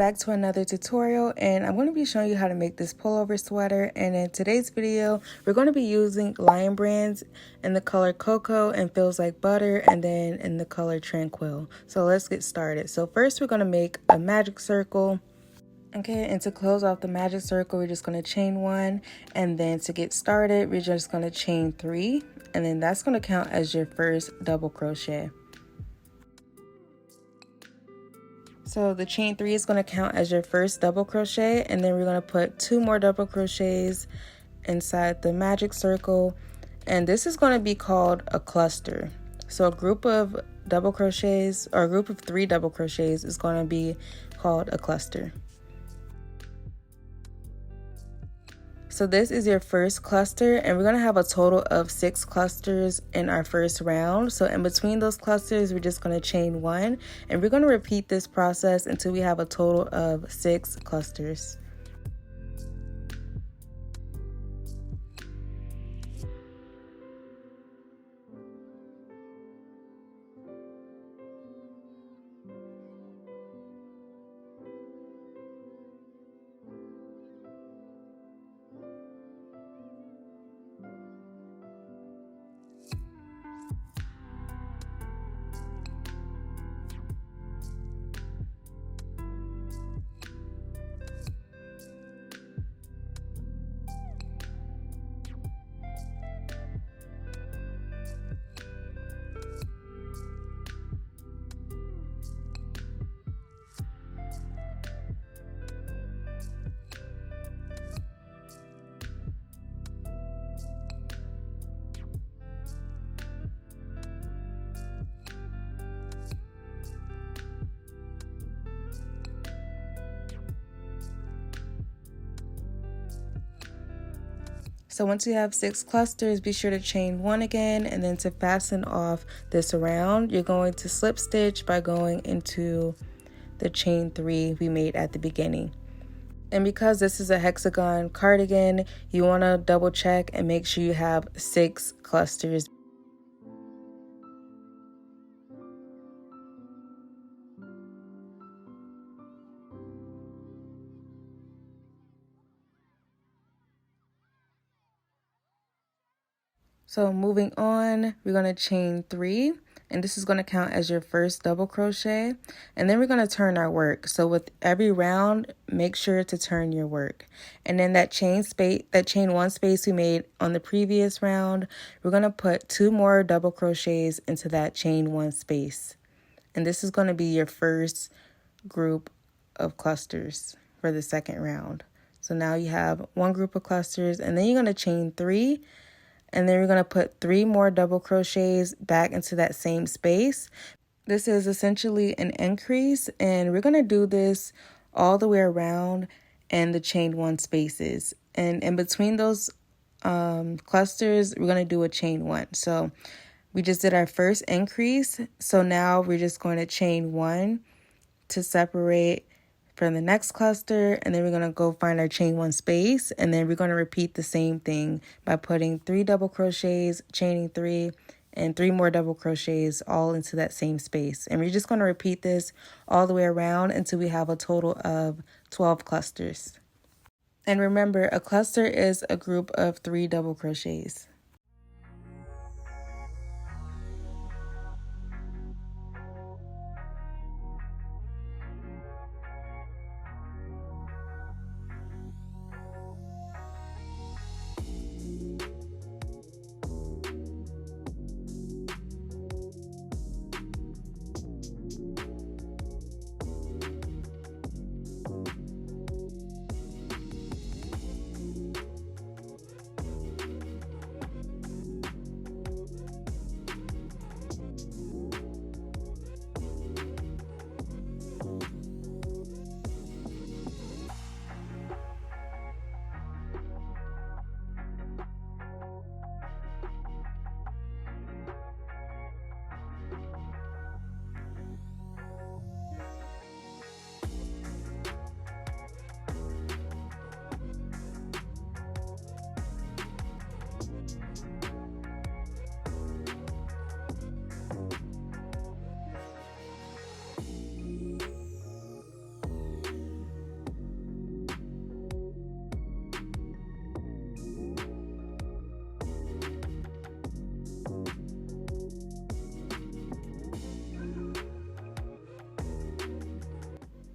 back to another tutorial, and I'm going to be showing you how to make this pullover sweater. And in today's video, we're going to be using Lion Brands in the color Cocoa and Feels Like Butter, and then in the color Tranquil. So let's get started. So first we're going to make a magic circle. Okay, and to close off the magic circle, we're just going to chain 1, and then to get started, we're just going to chain 3, and then that's going to count as your first double crochet. So the chain 3 is going to count as your first double crochet, and then we're going to put 2 more double crochets inside the magic circle, and this is going to be called a cluster. So a group of double crochets, or a group of 3 double crochets, is going to be called a cluster. So this is your first cluster, and we're going to have a total of 6 clusters in our first round. So in between those clusters, we're just going to chain 1, and we're going to repeat this process until we have a total of 6 clusters. So once you have 6 clusters, be sure to chain 1 again, and then to fasten off this round, you're going to slip stitch by going into the chain 3 we made at the beginning. And because this is a hexagon cardigan, you want to double check and make sure you have 6 clusters. So moving on, we're going to chain 3, and this is going to count as your first double crochet, and then we're going to turn our work. So with every round, make sure to turn your work. And then that chain 1 space we made on the previous round, we're going to put 2 more double crochets into that chain 1 space. And this is going to be your first group of clusters for the second round. So now you have 1 group of clusters, and then you're going to chain 3. And then we're going to put 3 more double crochets back into that same space. This is essentially an increase, and we're going to do this all the way around in the chain 1 spaces. And in between those clusters, we're going to do a chain 1. So we just did our first increase. So now we're just going to chain 1 to separate from the next cluster, and then we're going to go find our chain 1 space, and then we're going to repeat the same thing by putting 3 double crochets, chaining 3, and 3 more double crochets all into that same space. And we're just going to repeat this all the way around until we have a total of 12 clusters. And remember, a cluster is a group of 3 double crochets.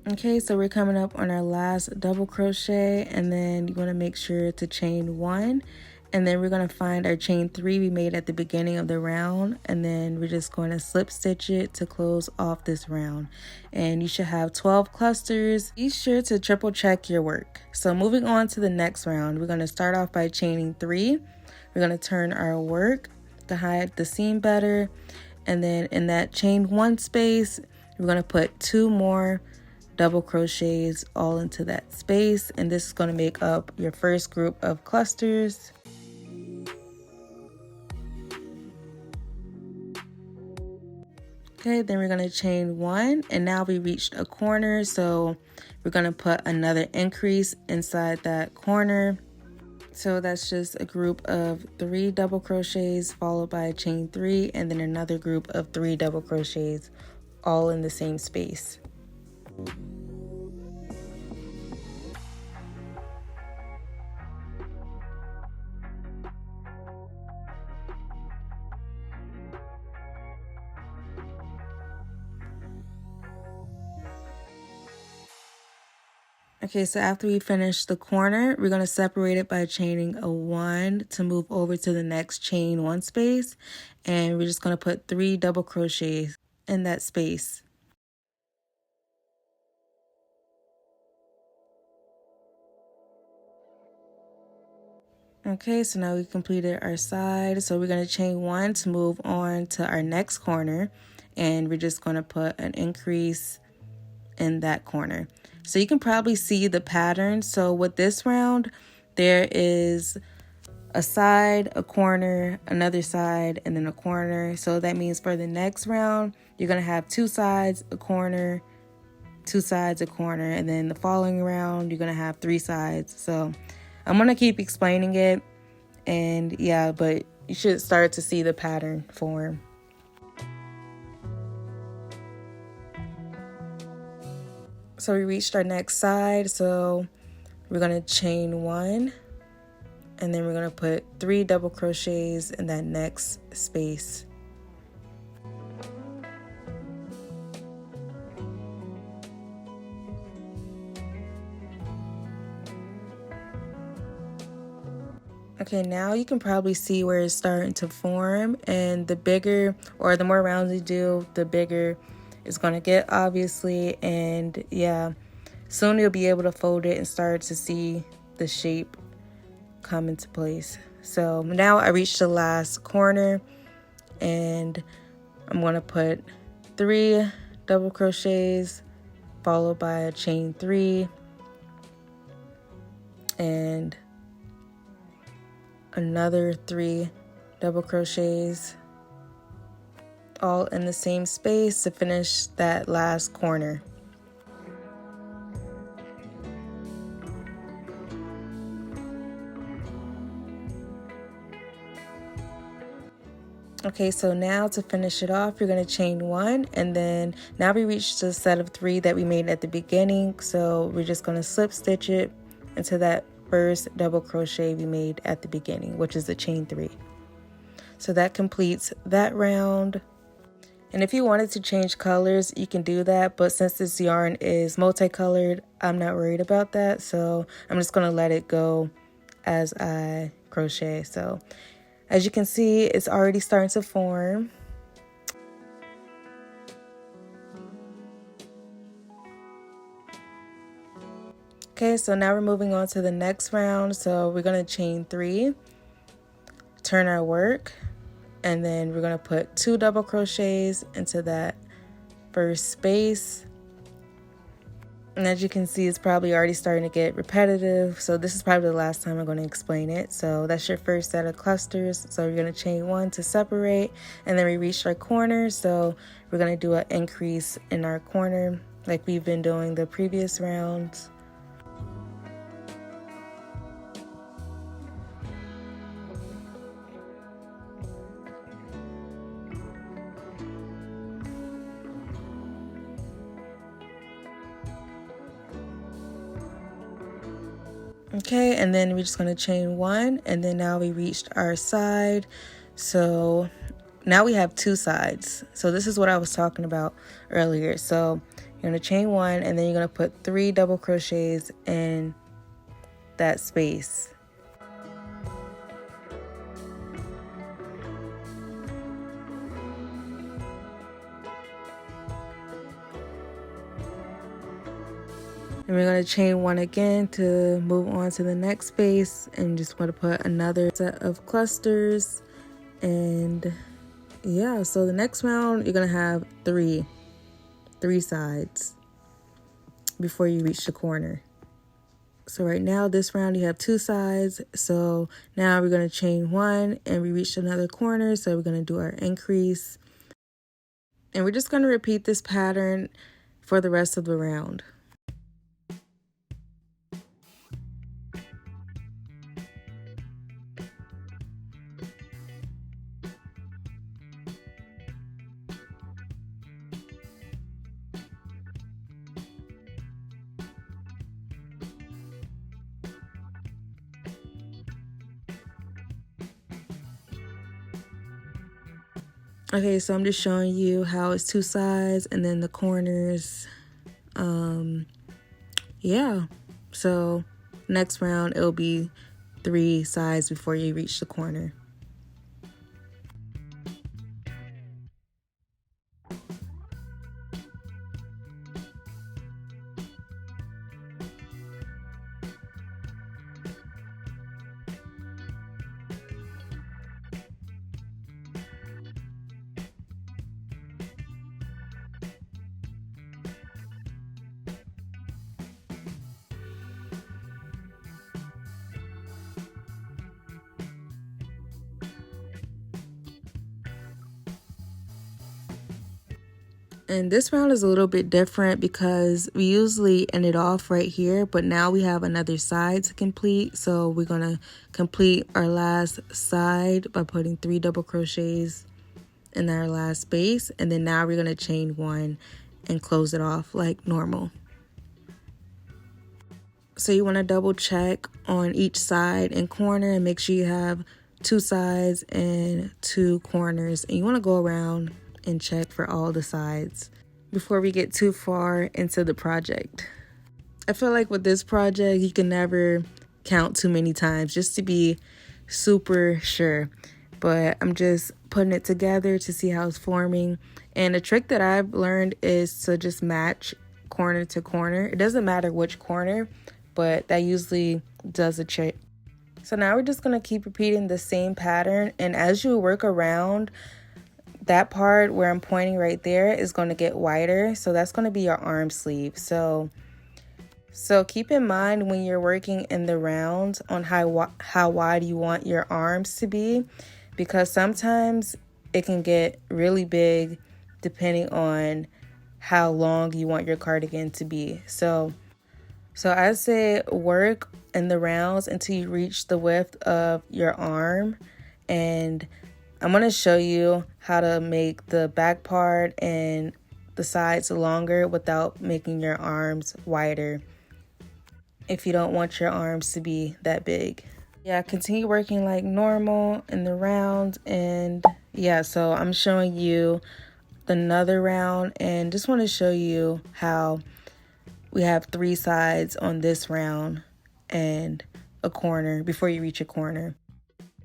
Okay, so we're coming up on our last double crochet, and then you want to make sure to chain 1, and then we're going to find our chain 3 we made at the beginning of the round, and then we're just going to slip stitch it to close off this round. And you should have 12 clusters. Be sure to triple check your work. So moving on to the next round, we're going to start off by chaining 3. We're going to turn our work to hide the seam better, and then in that chain 1 space, we're going to put 2 more double crochets all into that space, and this is going to make up your first group of clusters. Okay, then we're going to chain 1, and now we reached a corner, so we're going to put another increase inside that corner. So that's just a group of 3 double crochets followed by a chain 3, and then another group of 3 double crochets all in the same space. Okay, so after we finish the corner, we're going to separate it by chaining a 1 to move over to the next chain 1 space, and we're just going to put 3 double crochets in that space. Okay, so now we completed our side, so we're going to chain 1 to move on to our next corner, and we're just going to put an increase in that corner. So you can probably see the pattern. So with this round, there is a side, a corner, another side, and then a corner. So that means for the next round, you're going to have 2 sides, a corner, 2 sides, a corner, and then the following round, you're going to have 3 sides. So I'm going to keep explaining it, and yeah, but you should start to see the pattern form. So we reached our next side, so we're going to chain 1, and then we're going to put 3 double crochets in that next space. Okay, now you can probably see where it's starting to form, and the bigger or the more rounds you do, the bigger it's going to get, obviously. And yeah, soon you'll be able to fold it and start to see the shape come into place. So now I reached the last corner, and I'm going to put 3 double crochets followed by a chain 3 and another 3 double crochets all in the same space to finish that last corner. Okay, so now to finish it off, you're going to chain 1, and then now we reached the set of 3 that we made at the beginning, so we're just going to slip stitch it into that first double crochet we made at the beginning, which is the chain 3. So that completes that round. And if you wanted to change colors, you can do that, but since this yarn is multicolored, I'm not worried about that, so I'm just going to let it go as I crochet. So as you can see, it's already starting to form. Okay, so now we're moving on to the next round. So we're going to chain 3, turn our work, and then we're going to put 2 double crochets into that first space. And as you can see, it's probably already starting to get repetitive, so this is probably the last time I'm going to explain it. So that's your first set of clusters. So you're going to chain 1 to separate, and then we reached our corner, so we're going to do an increase in our corner like we've been doing the previous rounds. Okay, and then we're just going to chain 1, and then now we reached our side. So now we have 2 sides. So this is what I was talking about earlier. So You're going to chain 1, and then you're going to put 3 double crochets in that space. And we're going to chain 1 again to move on to the next space, and just want to put another set of clusters. And yeah, so the next round you're going to have three sides before you reach the corner. So right now this round you have 2 sides, so now we're going to chain 1 and we reach another corner, so we're going to do our increase, and we're just going to repeat this pattern for the rest of the round. Okay, so I'm just showing you how it's 2 sides and then the corners. Yeah, so next round it'll be 3 sides before you reach the corner. And this round is a little bit different because we usually end it off right here, but now we have another side to complete. So we're going to complete our last side by putting 3 double crochets in our last space. And then now we're going to chain 1 and close it off like normal. So you want to double check on each side and corner and make sure you have 2 sides and 2 corners. And you want to go around and check for all the sides before we get too far into the project. I feel like with this project, you can never count too many times just to be super sure. But I'm just putting it together to see how it's forming. And a trick that I've learned is to just match corner to corner. It doesn't matter which corner, but that usually does a trick. So now we're just going to keep repeating the same pattern. And as you work around, that part where I'm pointing right there is going to get wider. So that's going to be your arm sleeve. So keep in mind when you're working in the rounds on how wide you want your arms to be, because sometimes it can get really big depending on how long you want your cardigan to be. So I say work in the rounds until you reach the width of your arm, and I'm going to show you how to make the back part and the sides longer without making your arms wider if you don't want your arms to be that big. Yeah, continue working like normal in the round. And yeah, so I'm showing you another round and just want to show you how we have 3 sides on this round and a corner before you reach a corner.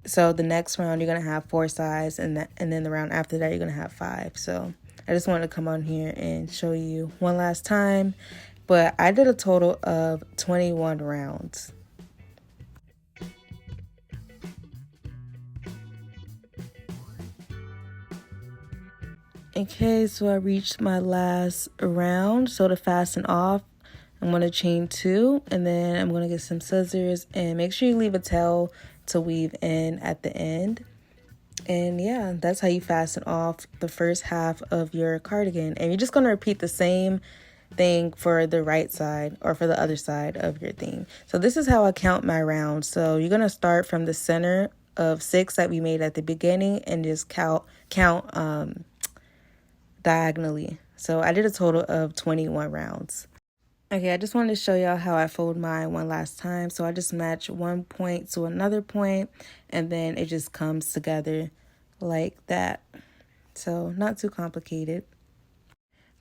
So the next round, you're going to have 4 sides, and then the round after that, you're going to have 5. So I just wanted to come on here and show you one last time. But I did a total of 21 rounds. Okay, so I reached my last round. So to fasten off, I'm going to chain 2, and then I'm going to get some scissors, and make sure you leave a tail to weave in at the end. And yeah, that's how you fasten off the first half of your cardigan. And you're just going to repeat the same thing for the right side or for the other side of your thing. So this is how I count my rounds. So you're going to start from the center of 6 that we made at the beginning and just count diagonally. So I did a total of 21 rounds. Okay, I just wanted to show y'all how I fold mine one last time. So I just match one point to another point, and then it just comes together like that. So not too complicated.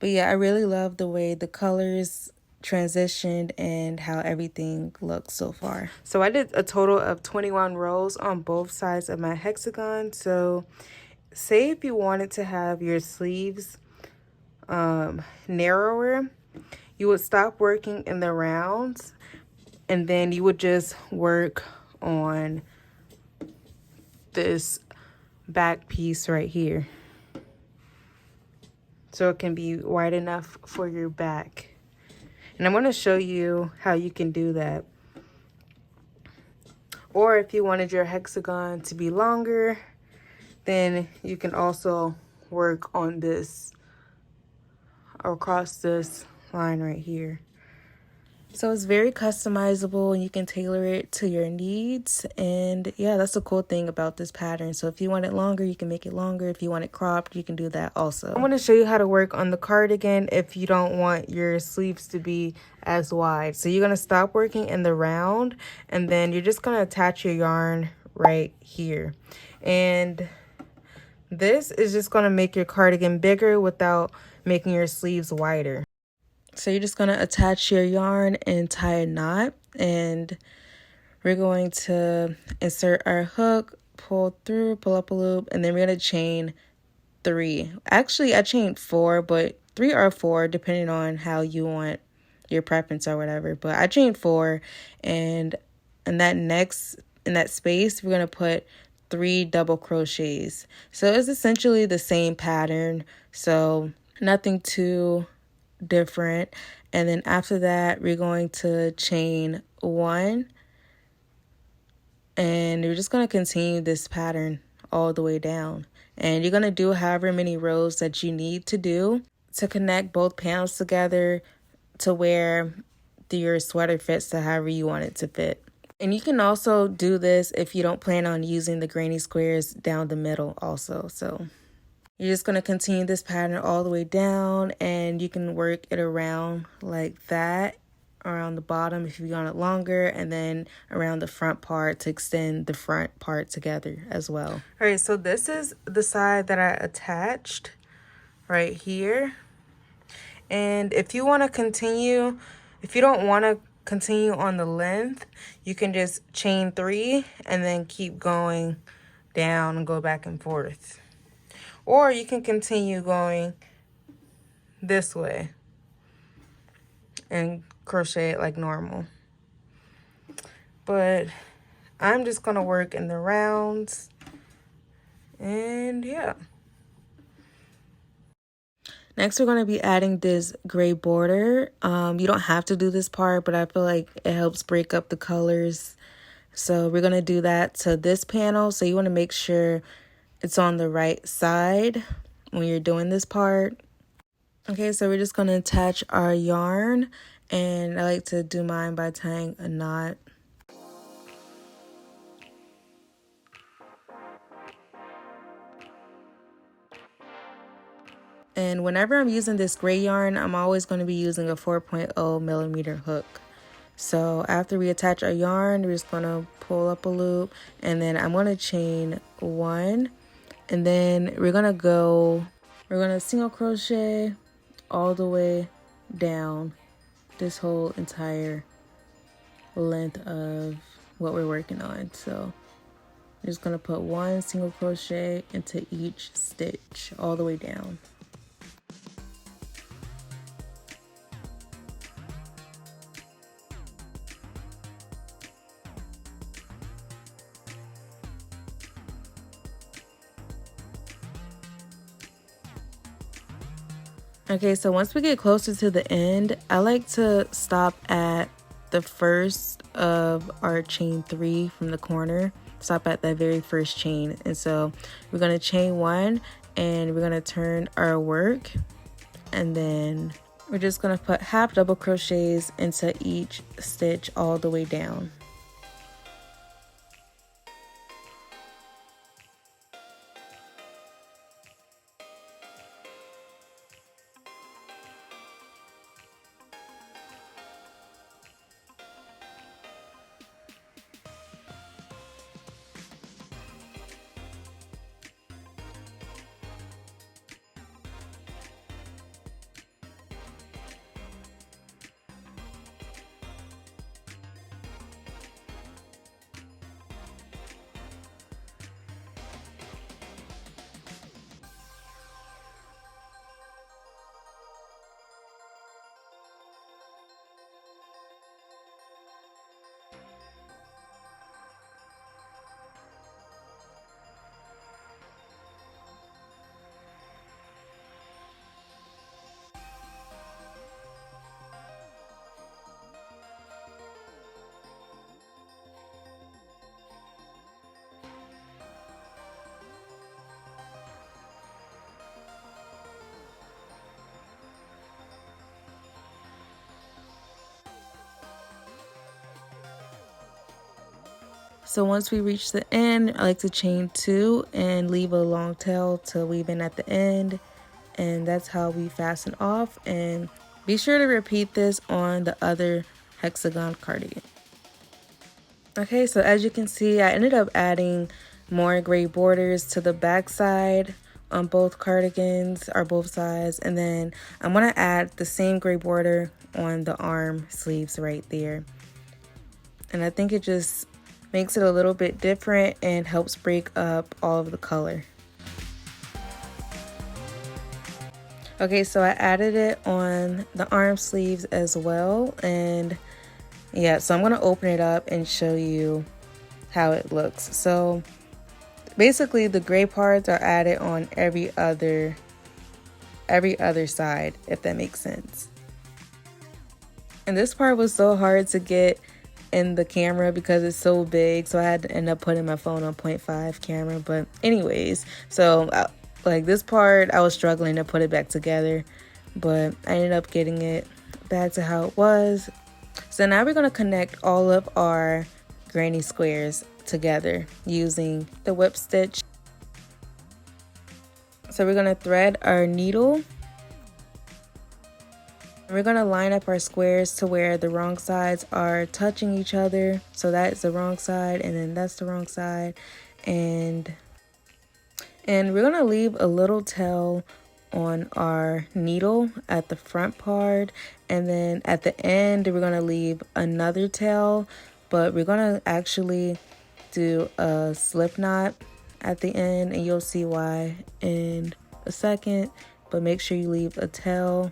But yeah, I really love the way the colors transitioned and how everything looks so far. So I did a total of 21 rows on both sides of my hexagon. So say if you wanted to have your sleeves narrower, you would stop working in the rounds and then you would just work on this back piece right here, so it can be wide enough for your back. And I'm going to show you how you can do that. Or if you wanted your hexagon to be longer, then you can also work on this across this line right here. So it's very customizable and you can tailor it to your needs. And yeah, that's the cool thing about this pattern. So if you want it longer, you can make it longer. If you want it cropped, you can do that also. I'm going to show you how to work on the cardigan if you don't want your sleeves to be as wide. So you're going to stop working in the round and then you're just going to attach your yarn right here. And this is just going to make your cardigan bigger without making your sleeves wider. So you're just going to attach your yarn and tie a knot, and we're going to insert our hook, pull through, pull up a loop, and then we're going to chain 3. Actually, I chained 4, but 3 or 4 depending on how you want your preference or whatever. But I chained 4, and in that space, we're going to put 3 double crochets. So it's essentially the same pattern, so nothing too different. And then after that, we're going to chain 1, and we're just going to continue this pattern all the way down. And you're going to do however many rows that you need to do to connect both panels together to where your sweater fits to however you want it to fit. And you can also do this if you don't plan on using the granny squares down the middle also. So you're just going to continue this pattern all the way down, and you can work it around like that, around the bottom if you want it longer, and then around the front part to extend the front part together as well. All right, so this is the side that I attached right here. And if you want to continue, if you don't want to continue on the length, you can just chain 3 and then keep going down and go back and forth. Or you can continue going this way and crochet it like normal. But I'm just going to work in the rounds. And yeah. Next, we're going to be adding this gray border. You don't have to do this part, but I feel like it helps break up the colors. So we're going to do that to this panel. So you want to make sure it's on the right side when you're doing this part. Okay, so we're just going to attach our yarn, and I like to do mine by tying a knot. And whenever I'm using this gray yarn, I'm always going to be using a 4.0 millimeter hook. So after we attach our yarn, we're just going to pull up a loop, and then I'm going to chain 1, and then we're going to single crochet all the way down this whole entire length of what we're working on. So I'm just going to put 1 single crochet into each stitch all the way down. Okay, so once we get closer to the end, I like to stop at the first of our chain 3 from the corner. Stop at that very first chain. And so we're going to chain 1, and we're going to turn our work, and then we're just going to put half double crochets into each stitch all the way down. So once we reach the end, I like to chain 2 and leave a long tail to weave in at the end. And that's how we fasten off. And be sure to repeat this on the other hexagon cardigan. Okay, so as you can see, I ended up adding more gray borders to the back side on both cardigans, or both sides. And then I'm going to add the same gray border on the arm sleeves right there. And I think it just makes it a little bit different and helps break up all of the color. Okay, so I added it on the arm sleeves as well. And yeah, so I'm going to open it up and show you how it looks. So basically the gray parts are added on every other side, if that makes sense. And this part was so hard to get in the camera because it's so big, so I had to end up putting my phone on 0.5 camera. But anyways, so like this part I was struggling to put it back together, but I ended up getting it back to how it was. So now we're going to connect all of our granny squares together using the whip stitch. So we're going to thread our needle. We're going to line up our squares to where the wrong sides are touching each other. So that's the wrong side, and then that's the wrong side. And we're going to leave a little tail on our needle at the front part, and then at the end we're going to leave another tail, but we're going to actually do a slip knot at the end, and you'll see why in a second. But make sure you leave a tail.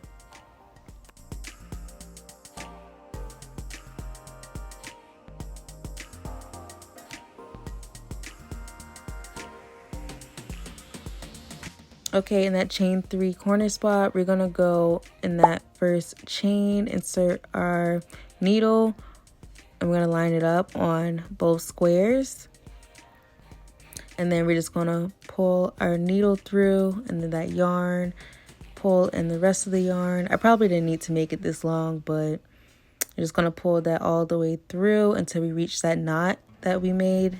Okay, in that chain 3 corner spot, we're gonna go in that first chain, insert our needle, and we're gonna line it up on both squares. And then we're just gonna pull our needle through, and then that yarn, pull in the rest of the yarn. I probably didn't need to make it this long, but you're just gonna pull that all the way through until we reach that knot that we made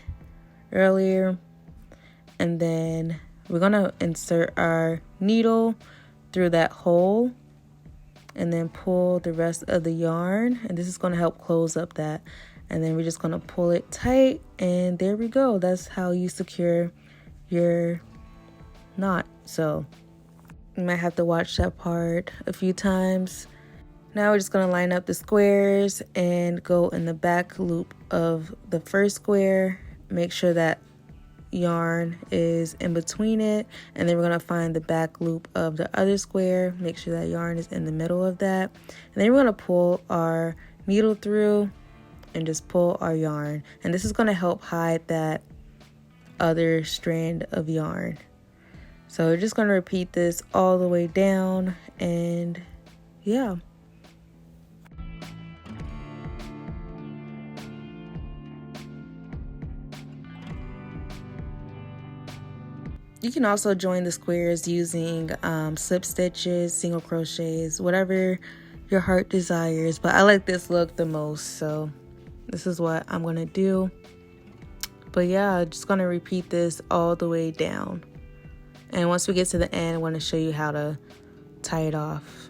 earlier. And then we're gonna insert our needle through that hole and then pull the rest of the yarn, and this is gonna help close up that. And then we're just gonna pull it tight, and there we go. That's how you secure your knot. So you might have to watch that part a few times. Now we're just gonna line up the squares and go in the back loop of the first square. Make sure that yarn is in between it, and then we're going to find the back loop of the other square. Make sure that yarn is in the middle of that, and then we're going to pull our needle through and just pull our yarn, and this is going to help hide that other strand of yarn. So we're just going to repeat this all the way down, and yeah. You can also join the squares using slip stitches, single crochets, whatever your heart desires. But I like this look the most, so this is what I'm going to do. But yeah, just going to repeat this all the way down. And once we get to the end, I want to show you how to tie it off.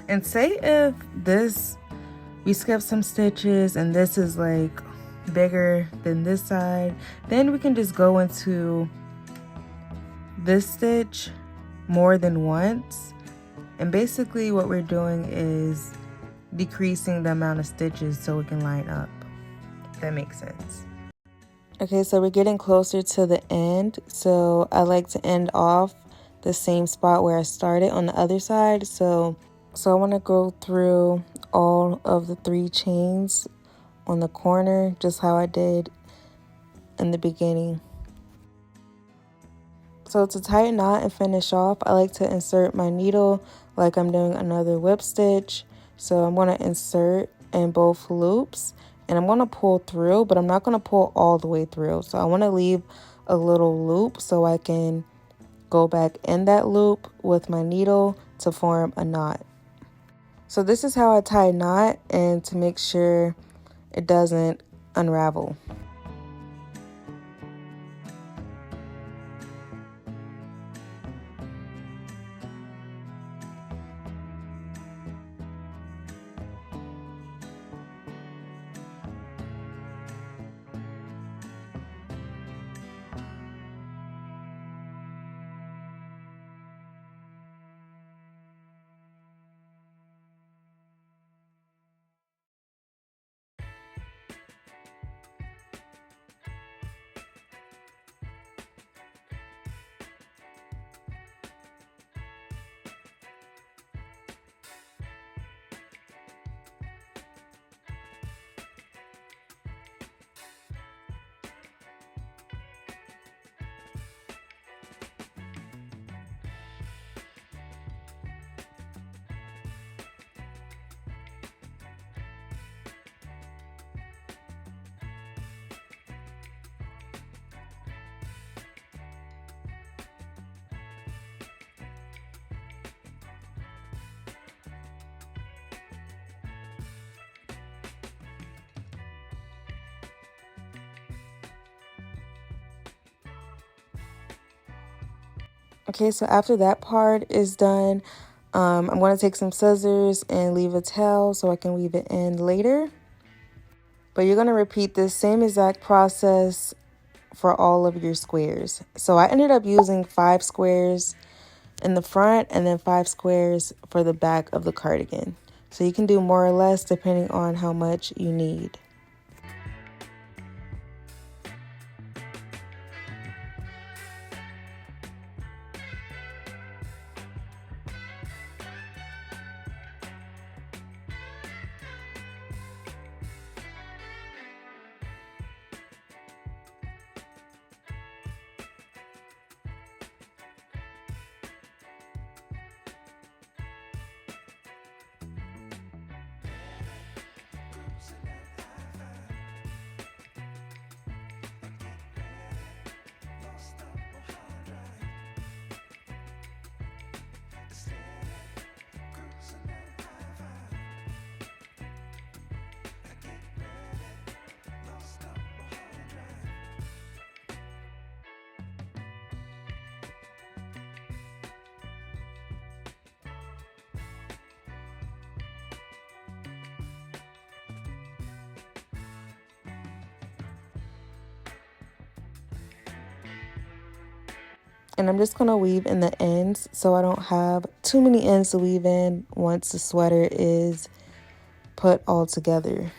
And say if this, we skip some stitches and this is like bigger than this side, then we can just go into this stitch more than once. And basically what we're doing is decreasing the amount of stitches so it can line up, if that makes sense. Okay, so we're getting closer to the end, so I like to end off the same spot where I started on the other side. So I want to go through all of the 3 chains on the corner, just how I did in the beginning. So to tie a knot and finish off, I like to insert my needle like I'm doing another whip stitch. So I'm going to insert in both loops and I'm going to pull through, but I'm not going to pull all the way through. So I want to leave a little loop so I can go back in that loop with my needle to form a knot. So this is how I tie a knot, and to make sure it doesn't unravel. Okay, so after that part is done, I'm going to take some scissors and leave a tail so I can weave it in later. But you're going to repeat this same exact process for all of your squares. So I ended up using 5 squares in the front and then 5 squares for the back of the cardigan. So you can do more or less depending on how much you need. And I'm just going to weave in the ends so I don't have too many ends to weave in once the sweater is put all together.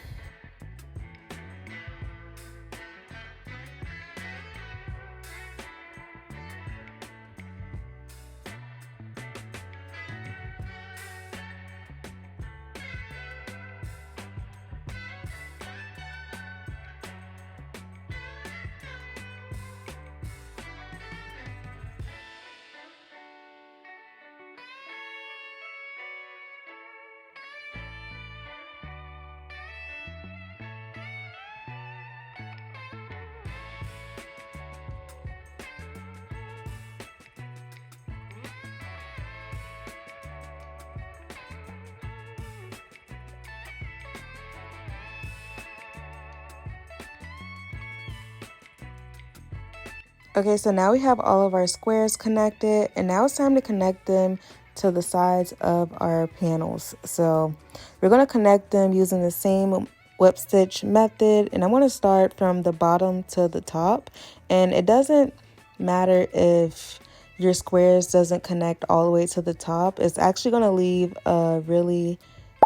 Okay, so now we have all of our squares connected, and now it's time to connect them to the sides of our panels. So we're going to connect them using the same whip stitch method, and I'm going to start from the bottom to the top. And it doesn't matter if your squares doesn't connect all the way to the top. It's actually going to leave a really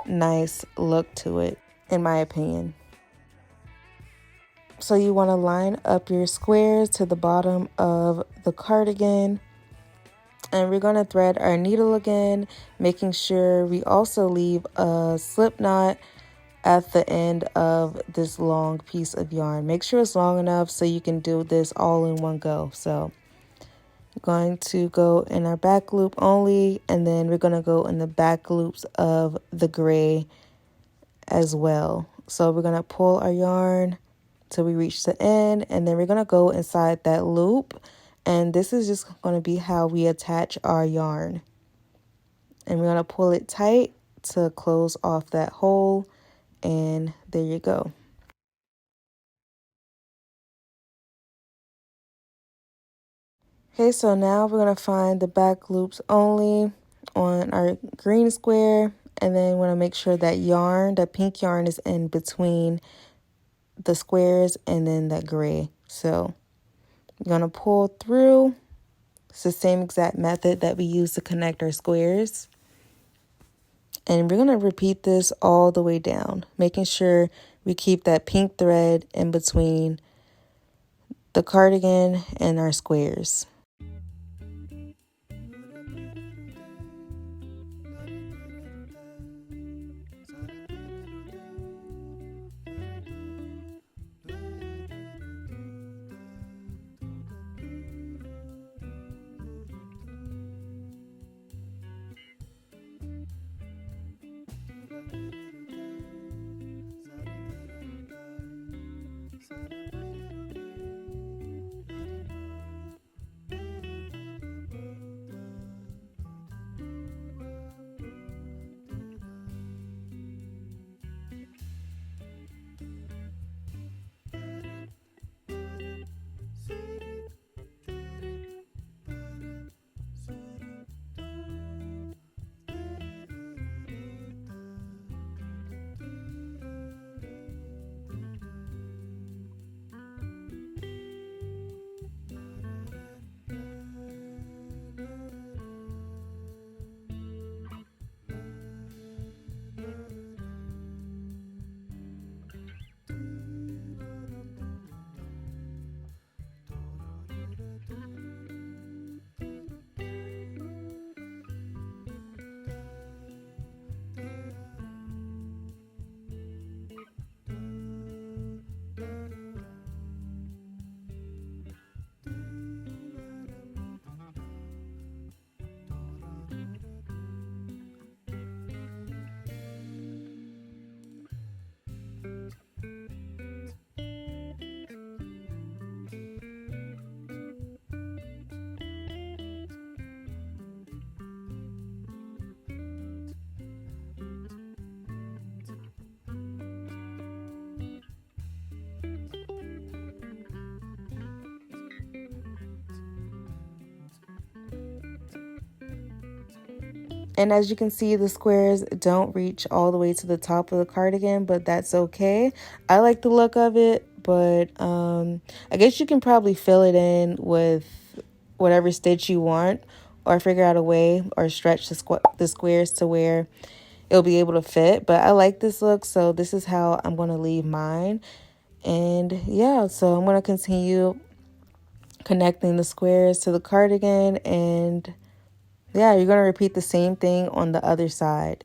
nice look to it, in my opinion. So you want to line up your squares to the bottom of the cardigan, and we're going to thread our needle again, making sure we also leave a slip knot at the end of this long piece of yarn. Make sure it's long enough so you can do this all in one go. So we're going to go in our back loop only, and then we're going to go in the back loops of the gray as well. So we're going to pull our yarn till we reach the end, and then we're going to go inside that loop, and this is just going to be how we attach our yarn. And we're going to pull it tight to close off that hole, and there you go. Okay, so now we're going to find the back loops only on our green square, and then we're going to make sure that yarn, that pink yarn, is in between the squares and then that gray. So I'm going to pull through. It's the same exact method that we use to connect our squares. And we're going to repeat this all the way down, making sure we keep that pink thread in between the cardigan and our squares. And as you can see, the squares don't reach all the way to the top of the cardigan, but that's okay. I like the look of it, but I guess you can probably fill it in with whatever stitch you want, or figure out a way or stretch the squares to where it'll be able to fit. But I like this look, so this is how I'm going to leave mine. And yeah, so I'm going to continue connecting the squares to the cardigan, and yeah, you're going to repeat the same thing on the other side.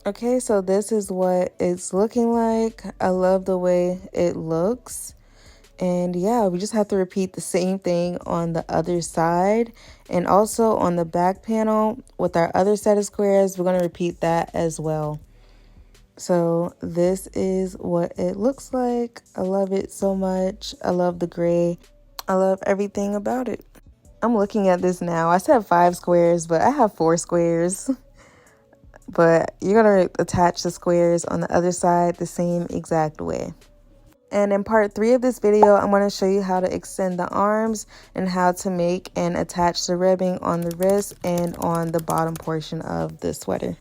Okay, so this is what it's looking like. I love the way it looks. And yeah, we just have to repeat the same thing on the other side. And also on the back panel with our other set of squares, we're going to repeat that as well. So this is what it looks like. I love it so much. I love the gray. I love everything about it. I'm looking at this now. I said 5 squares, but I have 4 squares. But you're going to attach the squares on the other side the same exact way. And in part 3 of this video, I'm going to show you how to extend the arms and how to make and attach the ribbing on the wrist and on the bottom portion of the sweater.